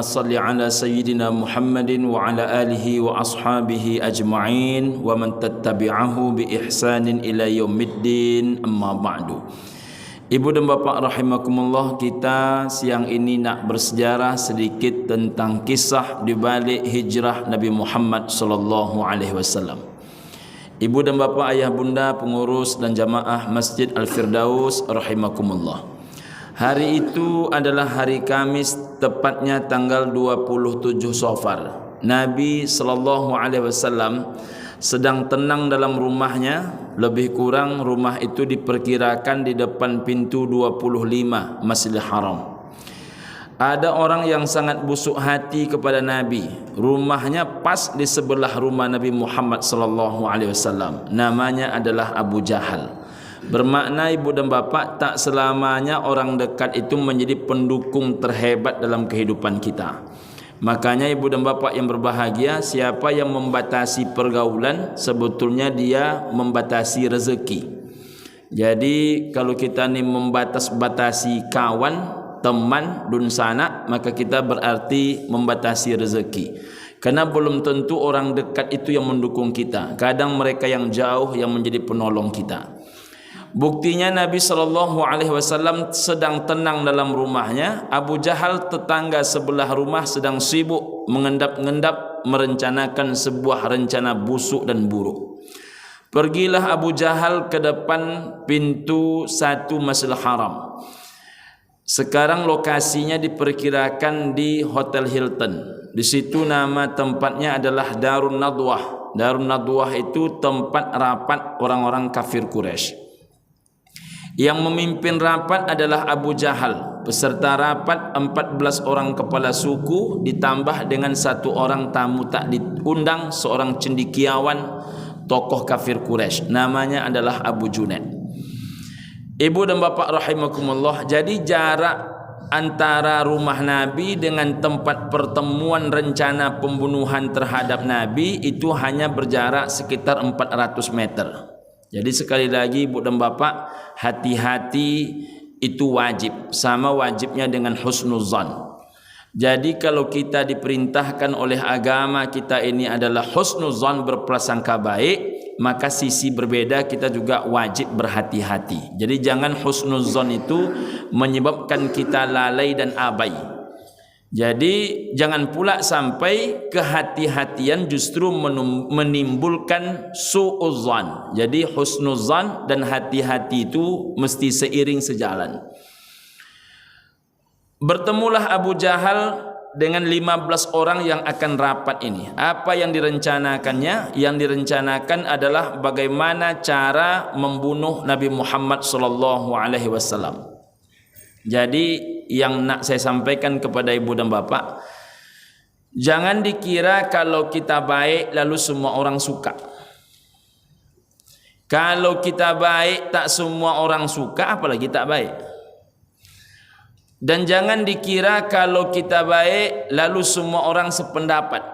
Salli ala sayyidina Muhammadin wa ala alihi wa ashabihi ajma'in wa man tattabi'ahu bi ihsanin ila yaumiddin, amma ba'du. Ibu dan bapak rahimakumullah, kita siang ini nak bersejarah sedikit tentang kisah di balik hijrah Nabi Muhammad sallallahu alaihi wasallam. Ibu dan bapak, ayah bunda, pengurus dan jamaah Masjid Al-Firdaus rahimakumullah. Hari itu adalah hari Kamis, tepatnya tanggal 27 Safar. Nabi sallallahu alaihi wasallam sedang tenang dalam rumahnya. Lebih kurang rumah itu diperkirakan di depan pintu 25 Masjidil Haram. Ada orang yang sangat busuk hati kepada Nabi. Rumahnya pas di sebelah rumah Nabi Muhammad sallallahu alaihi wasallam. Namanya adalah Abu Jahal. Bermakna ibu dan bapak, tak selamanya orang dekat itu menjadi pendukung terhebat dalam kehidupan kita. Makanya ibu dan bapak yang berbahagia, siapa yang membatasi pergaulan, sebetulnya dia membatasi rezeki. Jadi kalau kita ni membatasi kawan, teman, dun sanak, maka kita berarti membatasi rezeki. Karena belum tentu orang dekat itu yang mendukung kita. Kadang mereka yang jauh yang menjadi penolong kita. Buktinya Nabi SAW sedang tenang dalam rumahnya. Abu Jahal tetangga sebelah rumah sedang sibuk mengendap-endap merencanakan sebuah rencana busuk dan buruk. Pergilah Abu Jahal ke depan pintu satu Masjidil Haram. Sekarang lokasinya diperkirakan di Hotel Hilton. Di situ nama tempatnya adalah Darun Nadwah. Darun Nadwah itu tempat rapat orang-orang kafir Quraisy. Yang memimpin rapat adalah Abu Jahal. Peserta rapat 14 orang kepala suku ditambah dengan satu orang tamu tak diundang, seorang cendekiawan tokoh kafir Quraisy. Namanya adalah Abu Junaid. Ibu dan bapak rahimakumullah, jadi jarak antara rumah Nabi dengan tempat pertemuan rencana pembunuhan terhadap Nabi itu hanya berjarak sekitar 400 meter. Jadi sekali lagi ibu dan bapak, hati-hati itu wajib. Sama wajibnya dengan husnuzan. Jadi kalau kita diperintahkan oleh agama kita ini adalah husnuzan, berprasangka baik, maka sisi berbeda kita juga wajib berhati-hati. Jadi jangan husnuzan itu menyebabkan kita lalai dan abai. Jadi jangan pula sampai kehati-hatian justru menimbulkan su'uzzan. Jadi husnuzan dan hati-hati itu mesti seiring sejalan. Bertemulah Abu Jahal dengan 15 orang yang akan rapat ini. Apa yang direncanakannya? Yang direncanakan adalah bagaimana cara membunuh Nabi Muhammad sallallahu alaihi wasallam. Jadi yang nak saya sampaikan kepada ibu dan bapak, jangan dikira kalau kita baik lalu semua orang suka. Kalau kita baik tak semua orang suka, apalagi tak baik. Dan jangan dikira kalau kita baik lalu semua orang sependapat.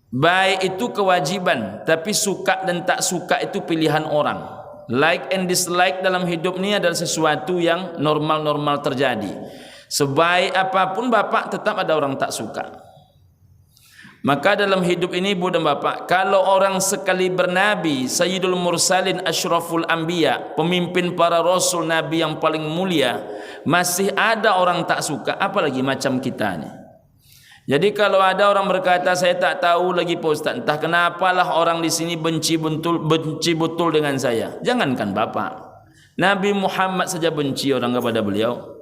Baik itu kewajiban, tapi suka dan tak suka itu pilihan orang. Like and dislike dalam hidup ini adalah sesuatu yang normal-normal terjadi. Sebaik apapun bapak, tetap ada orang tak suka. Maka dalam hidup ini ibu dan bapak, kalau orang sekali bernabi, Sayyidul Mursalin, Ashraful Anbiya, pemimpin para rasul, nabi yang paling mulia, masih ada orang tak suka, apalagi macam kita ni. Jadi kalau ada orang berkata, saya tak tahu lagi Pak Ustaz, entah kenapalah orang di sini benci betul dengan saya. Jangankan bapak, Nabi Muhammad saja benci orang kepada beliau.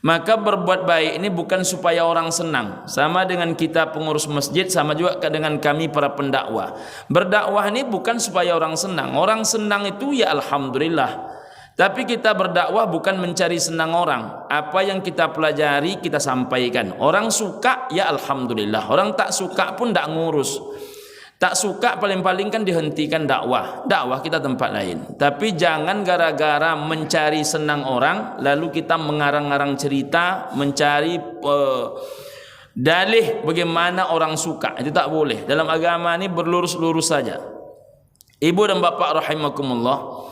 Maka berbuat baik ini bukan supaya orang senang. Sama dengan kita pengurus masjid, sama juga dengan kami para pendakwah. Berdakwah ini bukan supaya orang senang. Orang senang itu ya alhamdulillah. Tapi kita berdakwah bukan mencari senang orang. Apa yang kita pelajari kita sampaikan. Orang suka ya alhamdulillah. Orang tak suka pun tak ngurus. Tak suka paling-paling kan dihentikan dakwah. Dakwah kita tempat lain. Tapi jangan gara-gara mencari senang orang lalu kita mengarang-arang cerita, mencari dalih bagaimana orang suka. Itu tak boleh. Dalam agama ini berlurus-lurus saja. Ibu dan bapak rahimakumullah,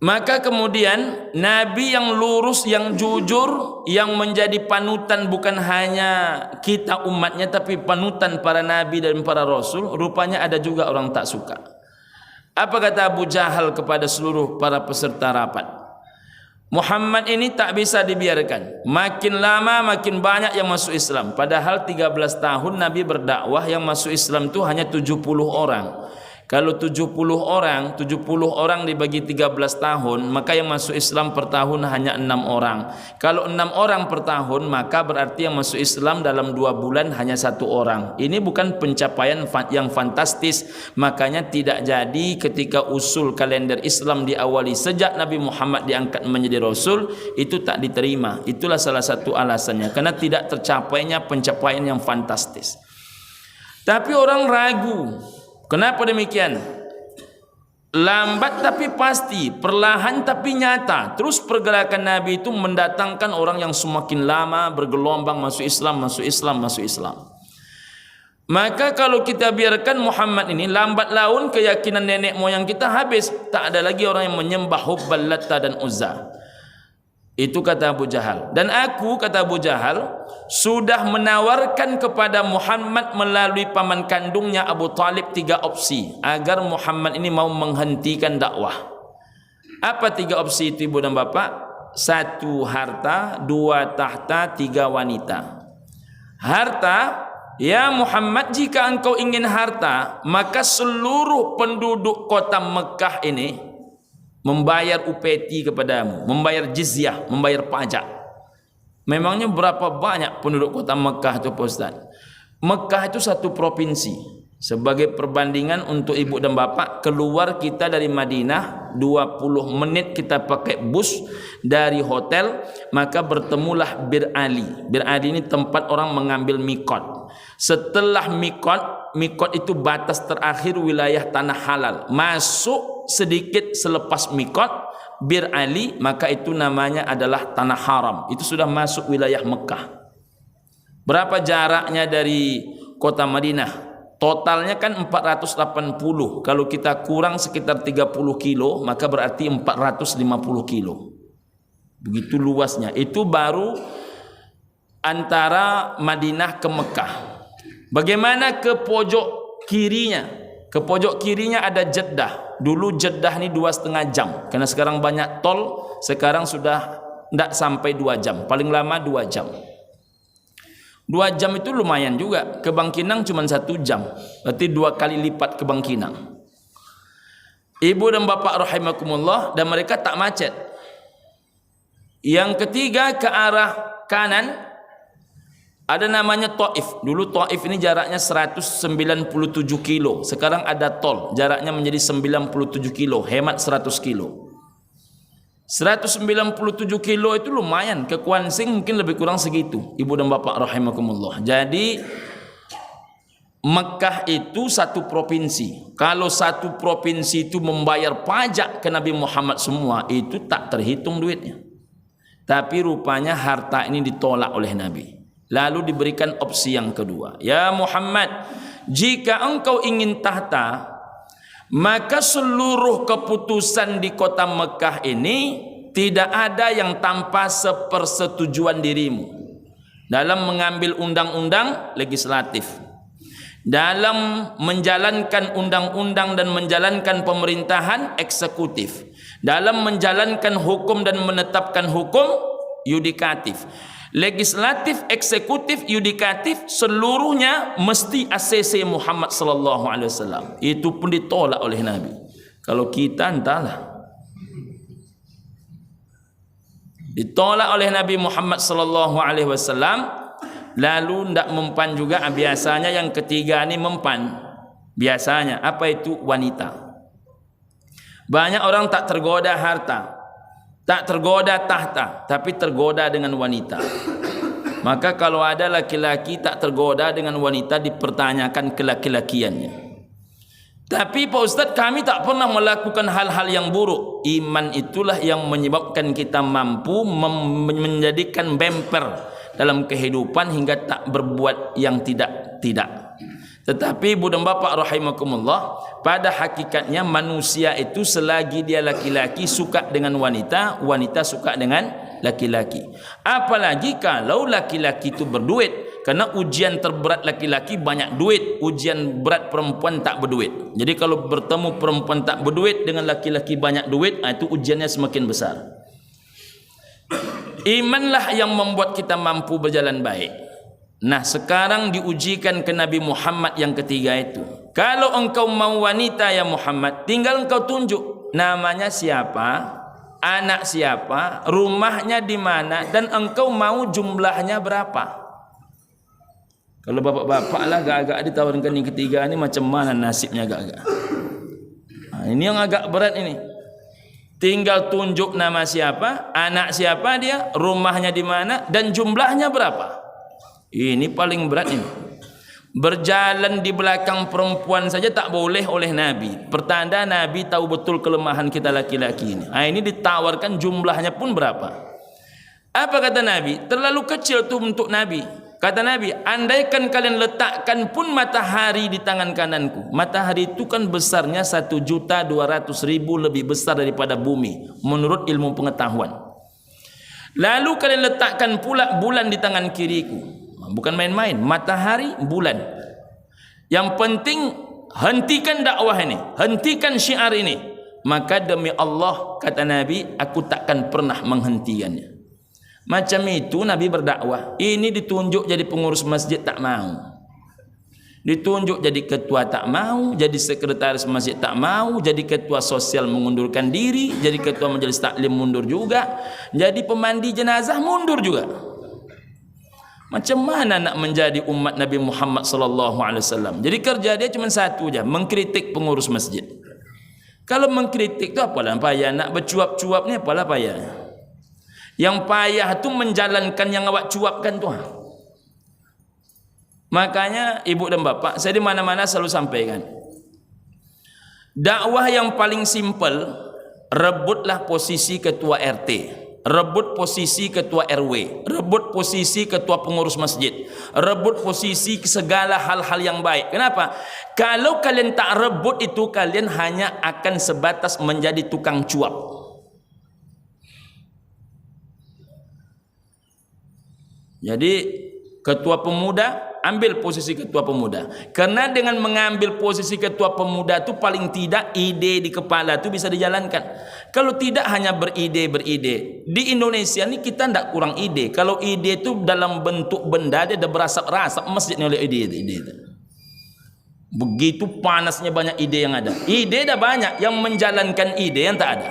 Maka kemudian Nabi yang lurus, yang jujur, yang menjadi panutan bukan hanya kita umatnya tapi panutan para nabi dan para rasul, rupanya ada juga orang tak suka. Apa kata Abu Jahal kepada seluruh para peserta rapat? Muhammad ini tak bisa dibiarkan. Makin lama makin banyak yang masuk Islam. Padahal 13 tahun Nabi berdakwah, yang masuk Islam itu hanya 70 orang. Kalau 70 orang dibagi 13 tahun, maka yang masuk Islam per tahun hanya 6 orang. Kalau 6 orang per tahun, maka berarti yang masuk Islam dalam 2 bulan hanya 1 orang. Ini bukan pencapaian yang fantastis. Makanya tidak jadi ketika usul kalender Islam diawali sejak Nabi Muhammad diangkat menjadi Rasul, itu tak diterima. Itulah salah satu alasannya, karena tidak tercapainya pencapaian yang fantastis. Tapi orang ragu. Kenapa demikian? Lambat tapi pasti, perlahan tapi nyata. Terus pergerakan Nabi itu mendatangkan orang yang semakin lama bergelombang masuk Islam, masuk Islam, masuk Islam. Maka kalau kita biarkan Muhammad ini, lambat laun keyakinan nenek moyang kita habis. Tak ada lagi orang yang menyembah Hubbal Latta dan Uzza. Itu kata Abu Jahal. Dan aku, kata Abu Jahal, sudah menawarkan kepada Muhammad melalui paman kandungnya Abu Talib 3 opsi agar Muhammad ini mau menghentikan dakwah. Apa 3 opsi itu, ibu dan bapak? 1 harta, 2 tahta, 3 wanita. Harta, ya Muhammad, jika engkau ingin harta, maka seluruh penduduk kota Mekah ini membayar upeti kepadamu, membayar jizyah, membayar pajak. Memangnya berapa banyak penduduk kota Mekah itu, Pak Ustaz? Mekah itu 1 provinsi. Sebagai perbandingan untuk ibu dan bapak, keluar kita dari Madinah 20 menit kita pakai bus dari hotel, maka bertemulah Bir Ali. Bir Ali ini tempat orang mengambil mikot. Setelah mikot itu batas terakhir wilayah tanah halal. Masuk sedikit selepas mikot Bir Ali, maka itu namanya adalah tanah haram. Itu sudah masuk wilayah Mekah. Berapa jaraknya dari kota Madinah? Totalnya kan 480. Kalau kita kurang sekitar 30 kilo, maka berarti 450 kilo. Begitu luasnya. Itu baru antara Madinah ke Mekah. Bagaimana ke pojok kirinya? Ke pojok kirinya ada Jeddah. Dulu Jeddah ini 2,5 jam. Karena sekarang banyak tol, sekarang sudah tidak sampai 2 jam. Paling lama 2 jam. 2 jam itu lumayan juga. Ke Bangkinang cuma 1 jam. Berarti 2 kali lipat ke Bangkinang. Ibu dan bapak rahimakumullah, dan mereka tak macet. Yang ketiga ke arah kanan ada namanya Taif. Dulu Taif ini jaraknya 197 kilo. Sekarang ada tol, jaraknya menjadi 97 kilo, hemat 100 kilo. 197 kilo itu lumayan. Ke Kuansing mungkin lebih kurang segitu, ibu dan bapak rahimakumullah. Jadi Mekah itu 1 provinsi. Kalau 1 provinsi itu membayar pajak ke Nabi Muhammad semua, itu tak terhitung duitnya. Tapi rupanya harta ini ditolak oleh Nabi. Lalu diberikan opsi yang kedua. Ya Muhammad, jika engkau ingin tahta, maka seluruh keputusan di kota Mekah ini tidak ada yang tanpa sepersetujuan dirimu. Dalam mengambil undang-undang legislatif, dalam menjalankan undang-undang dan menjalankan pemerintahan eksekutif, dalam menjalankan hukum dan menetapkan hukum yudikatif. Legislatif, eksekutif, yudikatif, seluruhnya mesti ACC Muhammad sallallahu alaihi wasallam. Itu pun ditolak oleh Nabi. Kalau kita entahlah. Ditolak oleh Nabi Muhammad sallallahu alaihi wasallam. Lalu tidak mempan juga. Biasanya yang ketiga ini mempan. Biasanya apa itu? Wanita. Banyak orang tak tergoda harta, tak tergoda tahta, tapi tergoda dengan wanita. Maka kalau ada laki-laki tak tergoda dengan wanita, dipertanyakan kelaki-lakiannya. Tapi Pak Ustadz, kami tak pernah melakukan hal-hal yang buruk. Iman itulah yang menyebabkan kita mampu menjadikan bemper dalam kehidupan hingga tak berbuat yang tidak. Tetapi ibu dan bapa rahimakumullah, pada hakikatnya manusia itu selagi dia laki-laki suka dengan wanita, wanita suka dengan laki-laki. Apalagi kalau laki-laki itu berduit, karena ujian terberat laki-laki banyak duit, ujian berat perempuan tak berduit. Jadi kalau bertemu perempuan tak berduit dengan laki-laki banyak duit, itu ujiannya semakin besar. Imanlah yang membuat kita mampu berjalan baik. Nah, sekarang diujikan ke Nabi Muhammad yang ketiga itu. Kalau engkau mau wanita ya Muhammad, tinggal engkau tunjuk namanya siapa, anak siapa, rumahnya di mana, dan engkau mau jumlahnya berapa. Kalau bapak-bapak lah agak-agak ditawarkan yang ketiga ini, macam mana nasibnya agak-agak. Nah, ini yang agak berat ini. Tinggal tunjuk nama siapa, anak siapa dia, rumahnya di mana, dan jumlahnya berapa. Ini paling berat ini. Berjalan di belakang perempuan saja tak boleh oleh Nabi. Pertanda Nabi tahu betul kelemahan kita laki-laki ini. Ini ditawarkan jumlahnya pun berapa. Apa kata Nabi? Terlalu kecil tu untuk Nabi. Kata Nabi, andaikan kalian letakkan pun matahari di tangan kananku. Matahari itu kan besarnya 1.200.000 lebih besar daripada bumi menurut ilmu pengetahuan. Lalu kalian letakkan pula bulan di tangan kiriku. Bukan main-main, matahari, bulan. Yang penting hentikan dakwah ini, hentikan syiar ini. Maka demi Allah, kata Nabi, aku takkan pernah menghentikannya. Macam itu Nabi berdakwah. Ini ditunjuk jadi pengurus masjid tak mau. Ditunjuk jadi ketua tak mau, jadi sekretaris masjid tak mau, jadi ketua sosial mengundurkan diri, jadi ketua majelis taklim mundur juga, jadi pemandi jenazah mundur juga. Macam mana nak menjadi umat Nabi Muhammad sallallahu alaihi wasallam? Jadi kerja dia cuma satu aja, mengkritik pengurus masjid. Kalau mengkritik tu apalah payah, nak bercuap-cuap ni apalah payah. Yang payah tu menjalankan yang awak cuapkan tu. Makanya ibu dan bapa, saya di mana-mana selalu sampaikan. Dakwah yang paling simple, rebutlah posisi ketua RT. Rebut posisi ketua RW, rebut posisi ketua pengurus masjid, rebut posisi segala hal-hal yang baik. Kenapa? Kalau kalian tak rebut itu, kalian hanya akan sebatas menjadi tukang cuap. Jadi ketua pemuda, ambil posisi ketua pemuda. Karena dengan mengambil posisi ketua pemuda itu paling tidak ide di kepala itu bisa dijalankan. Kalau tidak hanya beride. Di Indonesia ni kita tidak kurang ide. Kalau ide itu dalam bentuk benda, dia ada berasap-rasap masjid ni oleh ide itu. Begitu panasnya banyak ide yang ada. Ide dah banyak, yang menjalankan ide yang tak ada.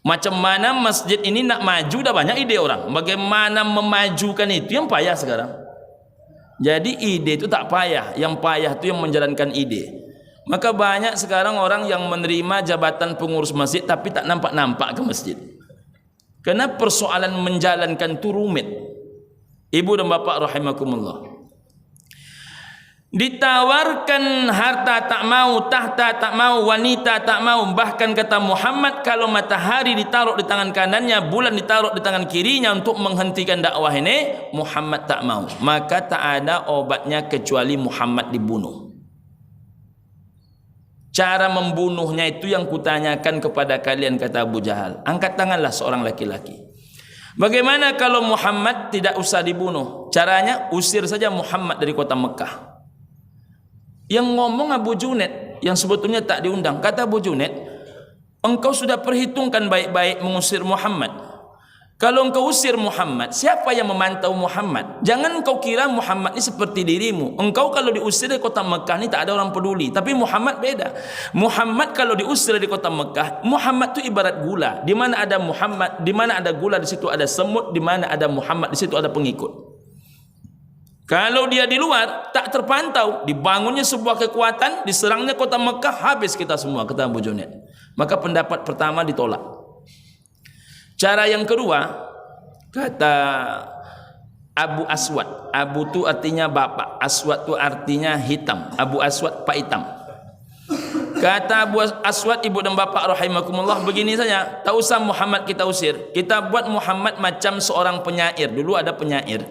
Macam mana masjid ini nak maju dah banyak ide orang. Bagaimana memajukan itu yang payah sekarang. Jadi ide itu tak payah, yang payah itu yang menjalankan ide. Maka banyak sekarang orang yang menerima jabatan pengurus masjid tapi tak nampak-nampak ke masjid. Karena persoalan menjalankan itu rumit. Ibu dan bapa rahimakumullah. Ditawarkan harta tak mau, tahta tak mau, wanita tak mau. Bahkan kata Muhammad, kalau matahari ditaruh di tangan kanannya, bulan ditaruh di tangan kirinya untuk menghentikan dakwah ini, Muhammad tak mau. Maka tak ada obatnya kecuali Muhammad dibunuh. Cara membunuhnya itu yang kutanyakan kepada kalian, kata Abu Jahal. Angkat tanganlah seorang laki-laki. Bagaimana kalau Muhammad tidak usah dibunuh? Caranya usir saja Muhammad dari kota Mekah. Yang ngomong Abu Junaid, yang sebetulnya tak diundang. Kata Abu Junaid, engkau sudah perhitungkan baik-baik mengusir Muhammad. Kalau engkau usir Muhammad, siapa yang memantau Muhammad? Jangan engkau kira Muhammad ini seperti dirimu. Engkau kalau diusir dari kota Mekah ni tak ada orang peduli. Tapi Muhammad beda. Muhammad kalau diusir dari kota Mekah, Muhammad itu ibarat gula. Di mana ada Muhammad, di mana ada gula, di situ ada semut. Di mana ada Muhammad, di situ ada pengikut. Kalau dia di luar, tak terpantau. Dibangunnya sebuah kekuatan, diserangnya kota Mekah, habis kita semua, kata Abu Junaid. Maka pendapat pertama ditolak. Cara yang kedua, kata Abu Aswad. Abu tu artinya bapak, Aswad tu artinya hitam. Abu Aswad Pak Hitam. Kata Abu Aswad, ibu dan bapak rahimakumullah, begini saja, tak usah Muhammad kita usir. Kita buat Muhammad macam seorang penyair. Dulu ada penyair.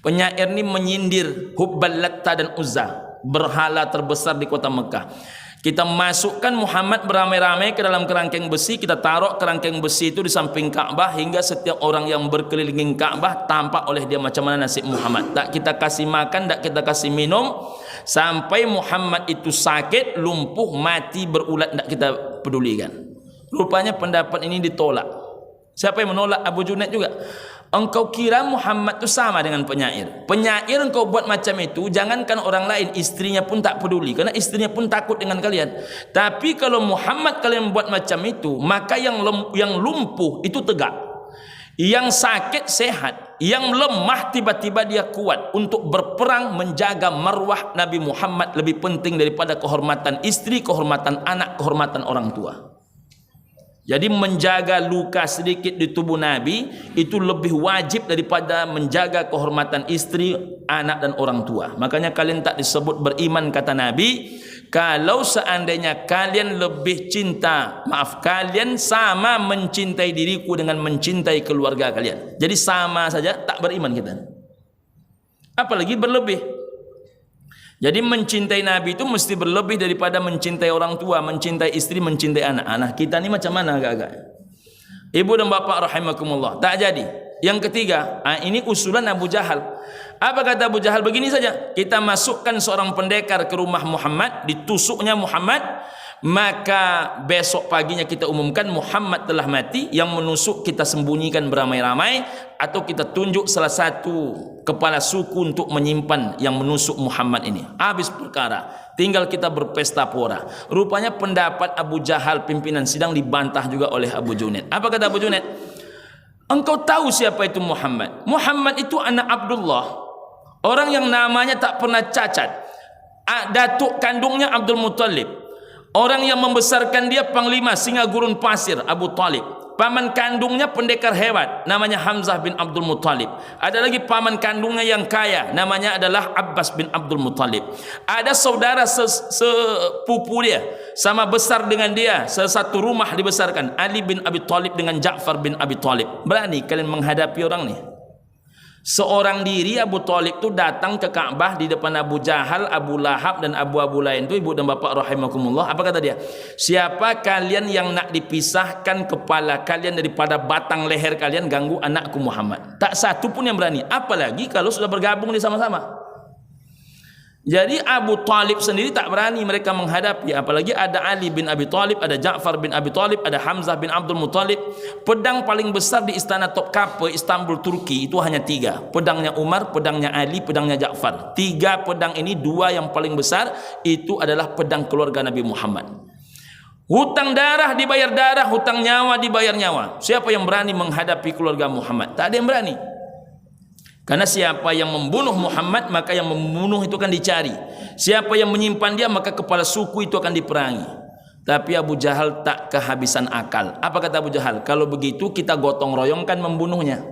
Penyair ni menyindir Hubbal Latta dan Uzza. berhala terbesar di kota Mekah. Kita masukkan Muhammad beramai-ramai ke dalam kerangkeng besi, kita taruh kerangkeng besi itu di samping Ka'bah hingga setiap orang yang berkeliling Ka'bah tampak oleh dia macam mana nasib Muhammad. Tak kita kasih makan, tak kita kasih minum, sampai Muhammad itu sakit, lumpuh, mati, berulat, tak kita pedulikan. Rupanya pendapat ini ditolak. Siapa yang menolak? Abu Junaid juga. Engkau kira Muhammad itu sama dengan penyair. Penyair engkau buat macam itu, jangankan orang lain, istrinya pun tak peduli, karena istrinya pun takut dengan kalian. Tapi kalau Muhammad kalian buat macam itu, maka yang lumpuh itu tegak, yang sakit sehat, yang lemah tiba-tiba dia kuat untuk berperang menjaga marwah Nabi Muhammad lebih penting daripada kehormatan istri, kehormatan anak, kehormatan orang tua. Jadi menjaga luka sedikit di tubuh Nabi itu lebih wajib daripada menjaga kehormatan istri, anak dan orang tua. Makanya kalian tak disebut beriman, kata Nabi, kalau seandainya kalian lebih cinta, kalian sama mencintai diriku dengan mencintai keluarga kalian. Jadi sama saja, tak beriman kita. Apalagi berlebih. Jadi mencintai Nabi itu mesti berlebih daripada mencintai orang tua, mencintai istri, mencintai anak. Anak kita ni macam mana agak-agak? Ibu dan bapa rahimakumullah. Tak jadi. Yang ketiga, ini usulan Abu Jahal. Apa kata Abu Jahal? Begini saja. Kita masukkan seorang pendekar ke rumah Muhammad, ditusuknya Muhammad, maka besok paginya kita umumkan Muhammad telah mati, yang menusuk kita sembunyikan beramai-ramai, atau kita tunjuk salah satu kepala suku untuk menyimpan yang menusuk Muhammad ini. Habis perkara, tinggal kita berpesta pora. Rupanya pendapat Abu Jahal pimpinan sidang dibantah juga oleh Abu Junaid. Apa kata Abu Junaid? Engkau tahu siapa itu Muhammad? Muhammad itu anak Abdullah, orang yang namanya tak pernah cacat. Datuk kandungnya Abdul Muttalib, orang yang membesarkan dia panglima singa gurun pasir Abu Talib. Paman kandungnya pendekar hebat, namanya Hamzah bin Abdul Muttalib. Ada lagi paman kandungnya yang kaya, namanya adalah Abbas bin Abdul Muttalib. Ada saudara sepupu dia, sama besar dengan dia, satu rumah dibesarkan, Ali bin Abi Thalib dengan Ja'far bin Abi Thalib. Berani kalian menghadapi orang ni? Seorang diri Abu Thalib tu datang ke Ka'bah di depan Abu Jahal, Abu Lahab dan Abu lain tu, ibu dan bapa rahimakumullah. Apa kata dia? Siapa kalian yang nak dipisahkan kepala kalian daripada batang leher kalian ganggu anakku Muhammad? Tak satu pun yang berani. Apalagi kalau sudah bergabung di sama-sama. Jadi Abu Talib sendiri tak berani mereka menghadapi, apalagi ada Ali bin Abi Thalib, ada Ja'far bin Abi Thalib, ada Hamzah bin Abdul Muttalib. Pedang paling besar di istana Topkapi Istanbul Turki itu hanya 3. Pedangnya Umar, pedangnya Ali, pedangnya Ja'far. 3 pedang ini, 2 yang paling besar itu adalah pedang keluarga Nabi Muhammad. Hutang darah dibayar darah, hutang nyawa dibayar nyawa. Siapa yang berani menghadapi keluarga Muhammad? Tak ada yang berani. Karena siapa yang membunuh Muhammad, maka yang membunuh itu akan dicari. Siapa yang menyimpan dia, maka kepala suku itu akan diperangi. Tapi Abu Jahal tak kehabisan akal. Apa kata Abu Jahal? Kalau begitu kita gotong royongkan membunuhnya,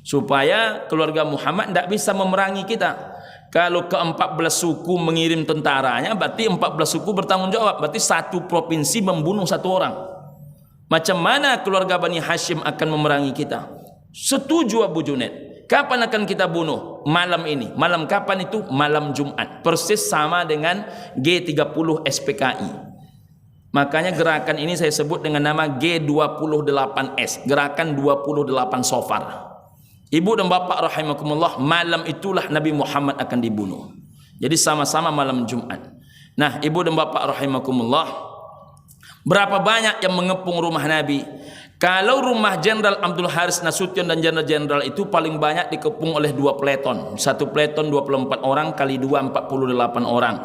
supaya keluarga Muhammad tidak bisa memerangi kita. Kalau ke-14 suku mengirim tentaranya, berarti 14 suku bertanggung jawab. Berarti satu provinsi membunuh 1 orang. Macam mana keluarga Bani Hashim akan memerangi kita? Setuju Abu Junaid. Kapan akan kita bunuh? Malam ini. Malam kapan itu? Malam Jumat. Persis sama dengan G30 SPKI. Makanya gerakan ini saya sebut dengan nama G28S. Gerakan 28 Safar. Ibu dan bapak rahimakumullah, malam itulah Nabi Muhammad akan dibunuh. Jadi sama-sama malam Jumat. Nah, ibu dan bapak rahimakumullah, berapa banyak yang mengepung rumah Nabi? Kalau rumah Jenderal Abdul Haris Nasution dan jenderal-jenderal itu paling banyak dikepung oleh 2 peleton. 1 peleton 24 orang kali 2 48 orang.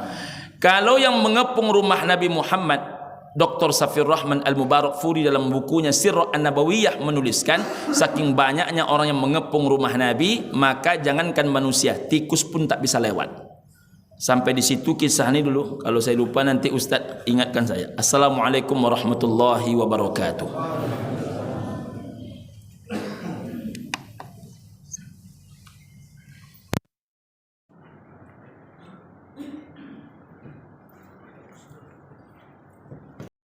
Kalau yang mengepung rumah Nabi Muhammad, Dr. Safir Rahman Al-Mubarak Furi dalam bukunya Sirah An-Nabawiyah menuliskan, saking banyaknya orang yang mengepung rumah Nabi, maka jangankan manusia, tikus pun tak bisa lewat. Sampai di situ kisah ini dulu. Kalau saya lupa nanti Ustaz ingatkan saya. Assalamualaikum warahmatullahi wabarakatuh.